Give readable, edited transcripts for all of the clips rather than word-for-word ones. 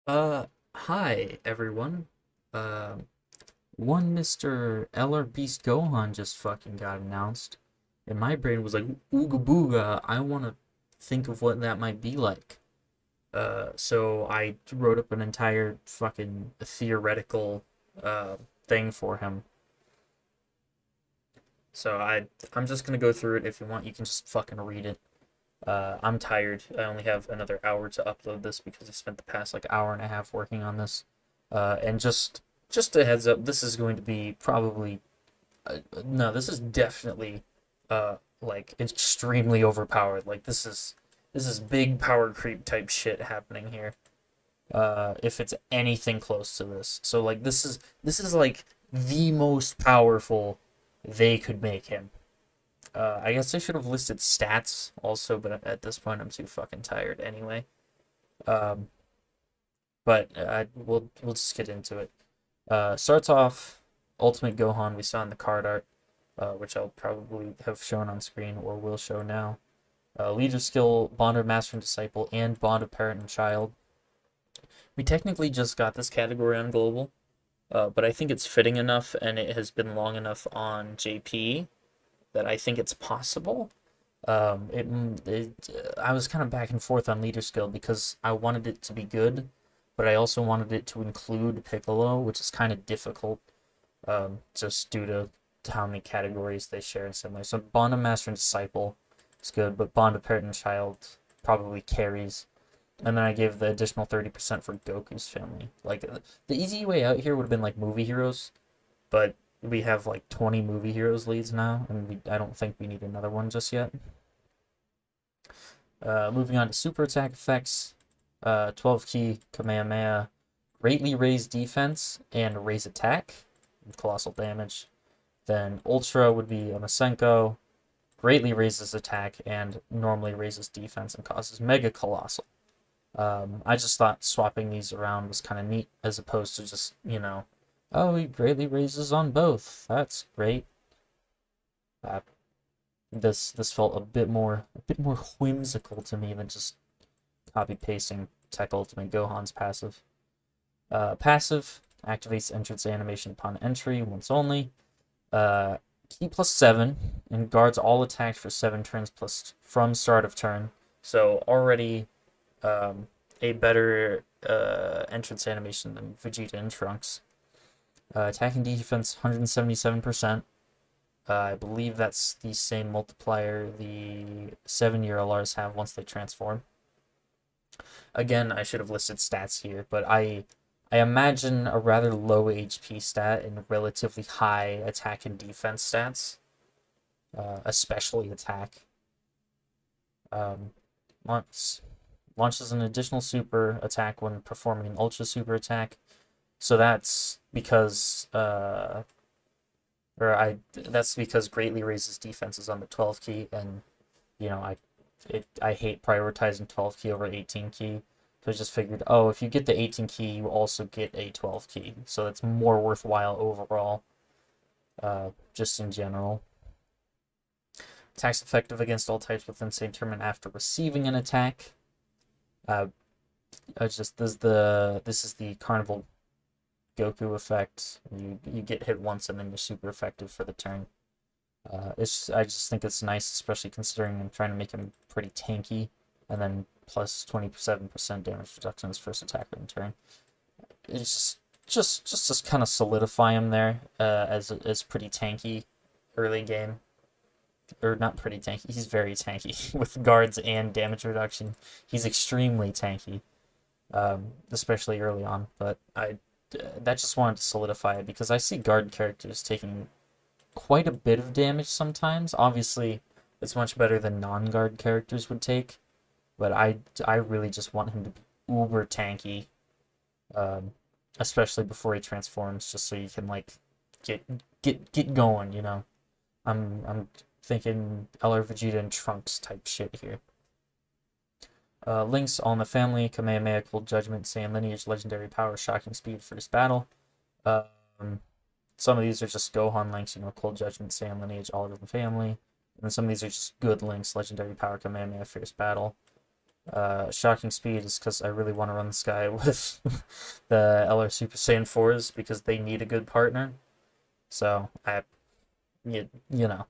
Hi everyone. Uh, one Mr. Eller Beast Gohan just fucking got announced, and my brain was like, "Ooga booga!" I want to think of what that might be like. So I wrote up an entire fucking theoretical thing for him. So I'm just gonna go through it. If you want, you can just fucking read it. I'm tired. I only have another hour to upload this because I spent the past like hour and a half working on this. And just a heads up, this is going to be probably no, this is definitely like extremely overpowered. Like this is big power creep type shit happening here. If it's anything close to this. So like this is like the most powerful they could make him. I guess I should have listed stats also, but at this point I'm too fucking tired anyway. Um, but we'll just get into it. Starts off Ultimate Gohan we saw in the card art, which I'll probably have shown on screen or will show now. Leader skill, Bond of Master and Disciple, and Bond of Parent and Child. We technically just got this category on Global, but I think it's fitting enough and it has been long enough on JP that I think it's possible. I was kind of back and forth on leader skill because I wanted it to be good, but I also wanted it to include Piccolo, which is kind of difficult, just due to how many categories they share in similar. So Bond of Master and Disciple is good, but Bond of Parent and Child probably carries. And then I gave the additional 30% for Goku's family. Like the easy way out here would have been like movie heroes, but we have like 20 movie heroes leads now, and I don't think we need another one just yet. Moving on to super attack effects, 12 key Kamehameha, greatly raise defense and raise attack, colossal damage. Then ultra would be a Masenko, greatly raises attack and normally raises defense and causes mega colossal. I just thought swapping these around was kind of neat as opposed to just, oh, he greatly raises on both. That's great. Uh, this felt a bit more whimsical to me than just copy pasting Tech Ultimate Gohan's passive. Passive activates entrance animation upon entry once only. Key plus 7 and guards all attacks for 7 turns plus from start of turn. So already a better entrance animation than Vegeta and Trunks. Attacking defense 177%. I believe that's the same multiplier the 7-year LRs have once they transform. Again, I should have listed stats here, but I imagine a rather low HP stat and relatively high attack and defense stats, especially attack. Um, launch, Launches an additional super attack when performing an ultra super attack. So that's because greatly raises defenses on the 12 key, and you know I hate prioritizing 12 key over 18 key. So I just figured, oh, if you get the 18 key, you also get a 12 key, so it's more worthwhile overall, just in general. Attacks effective against all types within the same turn and after receiving an attack. Uh, just this is the Carnival Goku effect. You get hit once and then you're super effective for the turn. I just think it's nice, especially considering I'm trying to make him pretty tanky, and then plus 27% damage reduction his first attack in turn. It's just kind of solidify him there as pretty tanky early game, or not pretty tanky. He's very tanky with guards and damage reduction. He's extremely tanky, especially early on. But I that just wanted to solidify it because I see guard characters taking quite a bit of damage sometimes. Obviously, it's much better than non-guard characters would take, but I really just want him to be uber tanky, um, especially before he transforms, just so you can like get get going. I'm thinking LR Vegeta and Trunks type shit here. Links All in the Family, Kamehameha, Cold Judgment, Saiyan Lineage, Legendary Power, Shocking Speed, First Battle. Um, some of these are just Gohan links, Cold Judgment, Saiyan Lineage, All in the Family. And then some of these are just good links, Legendary Power, Kamehameha, Fierce Battle. Shocking Speed is because I really want to run this guy with the LR Super Saiyan 4s because they need a good partner. So, you know.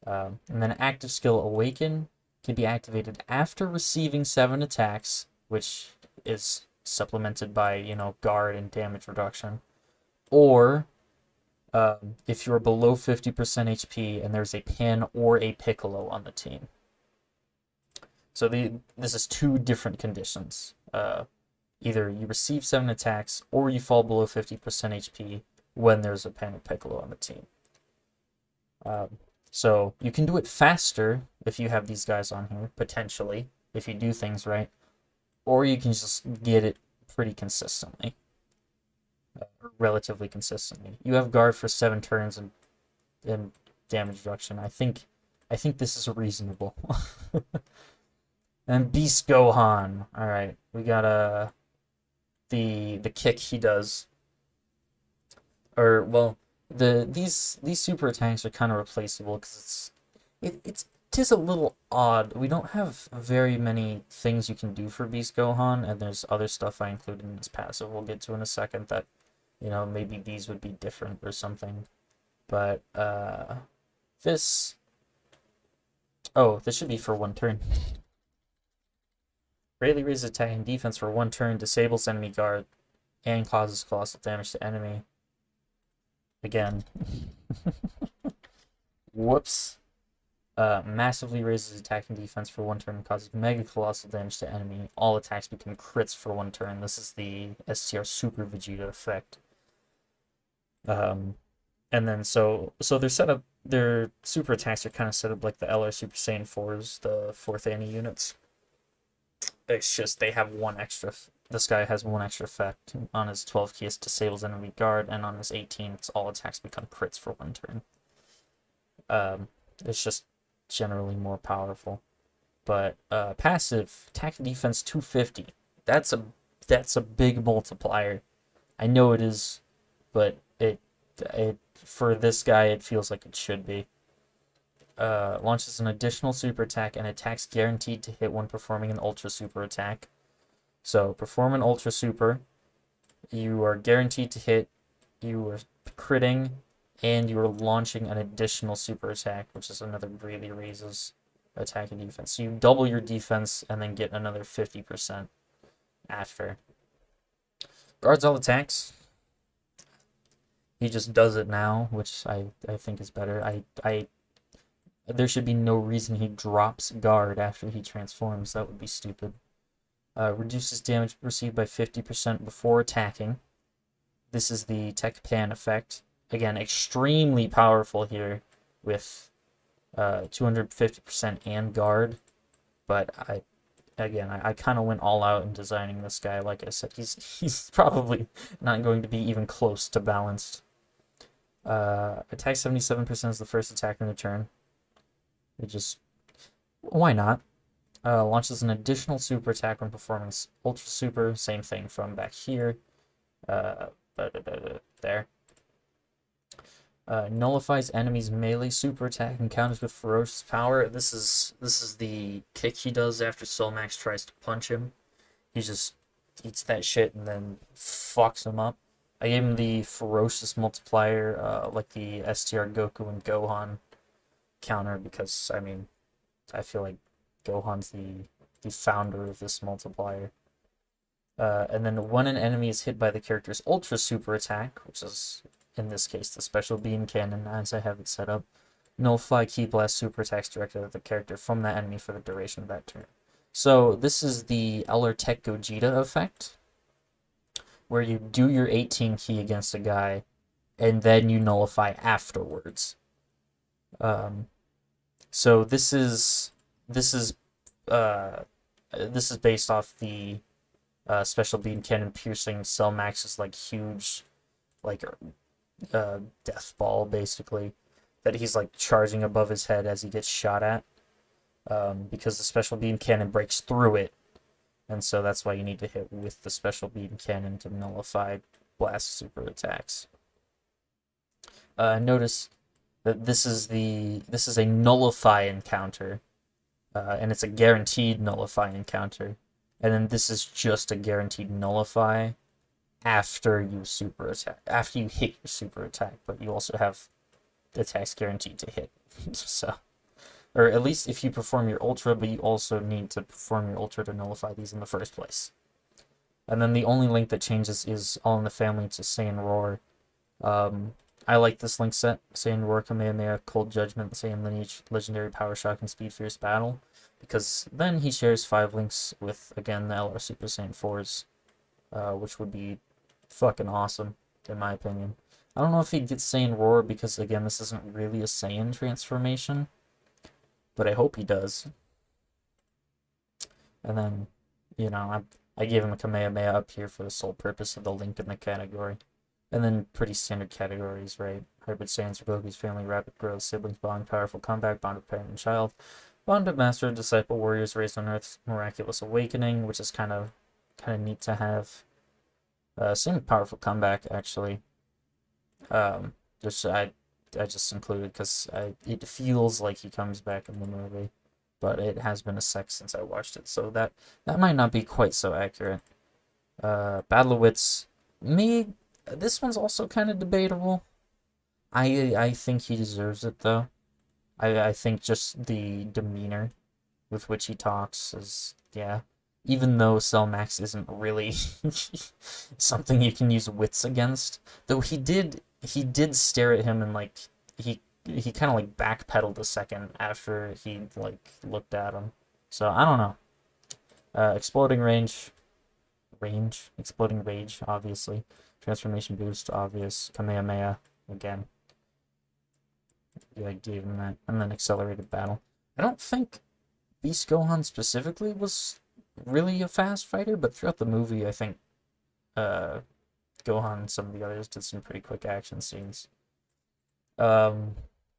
And then Active Skill Awaken can be activated after receiving 7 attacks, which is supplemented by, guard and damage reduction. Or if you're below 50% HP and there's a Pan or a Piccolo on the team. So this is 2 different conditions. Either you receive 7 attacks or you fall below 50% HP when there's a Pan or Piccolo on the team. So you can do it faster if you have these guys on here, potentially, if you do things right. Or you can just get it pretty consistently. Relatively consistently. You have guard for 7 turns and damage reduction. I think this is reasonable. And Beast Gohan. Alright, we got the kick he does. Or well, these super attacks are kind of replaceable because it is a little odd. We don't have very many things you can do for Beast Gohan, and there's other stuff I included in this passive we'll get to in a second that, maybe these would be different or something. But this should be for 1 turn. Greatly raises attack and defense for 1 turn, disables enemy guard, and causes colossal damage to enemy. Again. Whoops. Massively raises attack and defense for 1 turn and causes mega colossal damage to enemy. All attacks become crits for 1 turn. This is the STR Super Vegeta effect. And then so they're set up. Their super attacks are kind of set up like the LR Super Saiyan 4s, the 4th Annie units. It's just they have 1 extra. This guy has 1 extra effect. On his 12 key, it disables enemy guard, and on his 18, it's all attacks become crits for 1 turn. It's just generally more powerful. But passive attack and defense 250. That's a big multiplier. I know it is, but it for this guy it feels like it should be. Launches an additional super attack and attacks guaranteed to hit when performing an ultra super attack. So perform an ultra super, you are guaranteed to hit, you are critting, and you are launching an additional super attack, which is another greatly raises attack and defense. So you double your defense and then get another 50% after. Guards all attacks. He just does it now, which I think is better. There should be no reason he drops guard after he transforms. That would be stupid. Reduces damage received by 50% before attacking. This is the Tech Pan effect. Again, extremely powerful here with 250% and guard. But I kind of went all out in designing this guy. Like I said, he's probably not going to be even close to balanced. Attack 77% is the first attack in the turn. Why not? Launches an additional super attack when performing Ultra Super. Same thing from back here. There. Nullifies enemies' melee super attack and counters with ferocious power. This is the kick he does after Solmax tries to punch him. He just eats that shit and then fucks him up. I gave him the ferocious multiplier, like the STR Goku and Gohan counter, because I feel like Gohan's the founder of this multiplier. And then when an enemy is hit by the character's Ultra Super attack, which is in this case the Special Beam Cannon as I have it set up, nullify Ki Blast super attacks directed at the character from that enemy for the duration of that turn. So this is the LR Tech Gogeta effect, where you do your 18 key against a guy, and then you nullify afterwards. So this is based off the Special Beam Cannon piercing Cell Max's huge death ball, basically, that he's charging above his head as he gets shot at, because the Special Beam Cannon breaks through it, and so that's why you need to hit with the Special Beam Cannon to nullify blast super attacks. Notice that this is a nullify encounter. and it's a guaranteed nullify encounter. And then this is just a guaranteed nullify after you super attack, after you hit your super attack, but you also have the attacks guaranteed to hit. So, or at least if you perform your ultra, but you also need to perform your ultra to nullify these in the first place. And then the only link that changes is All in the Family to Saiyan Roar. I like this link set. Saiyan Roar, Kamehameha, Cold Judgment, Saiyan Lineage, Legendary Power Shock, and Speed Fierce Battle. Because then he shares 5 links with, again, the LR Super Saiyan 4s. Which would be fucking awesome, in my opinion. I don't know if he'd get Saiyan Roar because, again, this isn't really a Saiyan transformation. But I hope he does. And then, you know, I gave him a Kamehameha up here for the sole purpose of the link in the category. And then pretty standard categories, right? Hybrid Saiyans, Goku's family, rapid growth, siblings bond, powerful comeback, bond of parent and child, bond of master, disciple, warriors raised on Earth, miraculous awakening, which is kind of neat to have. Same with powerful comeback, actually. Which I just included because it feels like he comes back in the movie, but it has been a sec since I watched it, so that might not be quite so accurate. Battle of Wits, this one's also kind of debatable. I think he deserves it though. I think just the demeanor with which he talks is, yeah. Even though Cell Max isn't really something you can use wits against, though he did stare at him and like he kind of like backpedaled a second after he like looked at him. So I don't know. Exploding exploding rage, obviously. Transformation boost, obvious. Kamehameha, again. Yeah, I gave him that. And then accelerated battle. I don't think Beast Gohan specifically was really a fast fighter, but throughout the movie, I think Gohan and some of the others did some pretty quick action scenes. Yeah,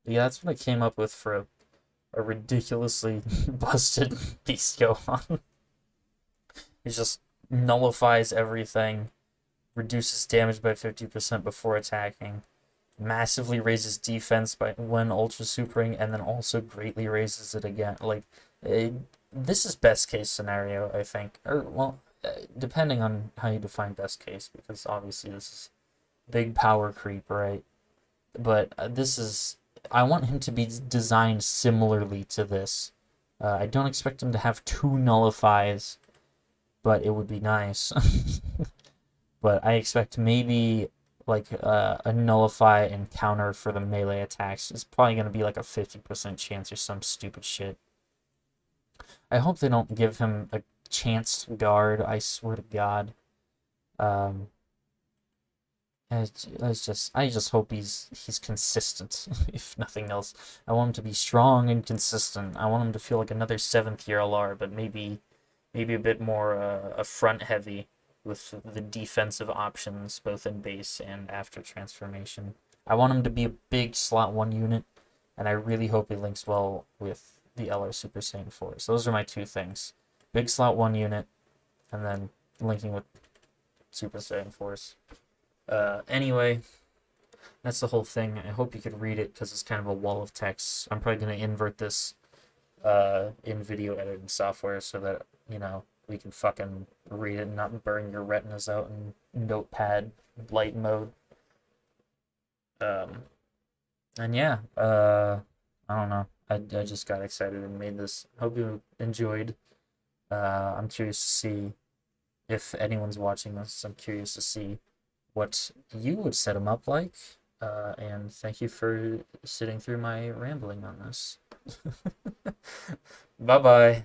that's what I came up with for a ridiculously busted Beast Gohan. He just nullifies everything, reduces damage by 50% before attacking, massively raises defense by when ultra supering, and then also greatly raises it again. Like, this is best case scenario, I think. Or, well, depending on how you define best case, because obviously this is big power creep, right? But this is... I want him to be designed similarly to this. I don't expect him to have 2 nullifies, but it would be nice. But I expect maybe like a nullify and counter for the melee attacks. It's probably going to be like a 50% chance or some stupid shit. I hope they don't give him a chance to guard, I swear to God. I just hope he's consistent, if nothing else. I want him to be strong and consistent. I want him to feel like another 7th year LR, but maybe a bit more a front heavy with the defensive options both in base and after transformation. I want him to be a big slot 1 unit, and I really hope he links well with the LR Super Saiyan 4. So those are my 2 things. Big slot 1 unit, and then linking with Super Saiyan 4s. Anyway, that's the whole thing. I hope you could read it because it's kind of a wall of text. I'm probably going to invert this in video editing software so that, you know, we can fucking read it and not burn your retinas out in notepad light mode. And yeah, I don't know. I just got excited and made this. Hope you enjoyed. I'm curious to see if anyone's watching this. I'm curious to see what you would set them up like. And thank you for sitting through my rambling on this. Bye-bye.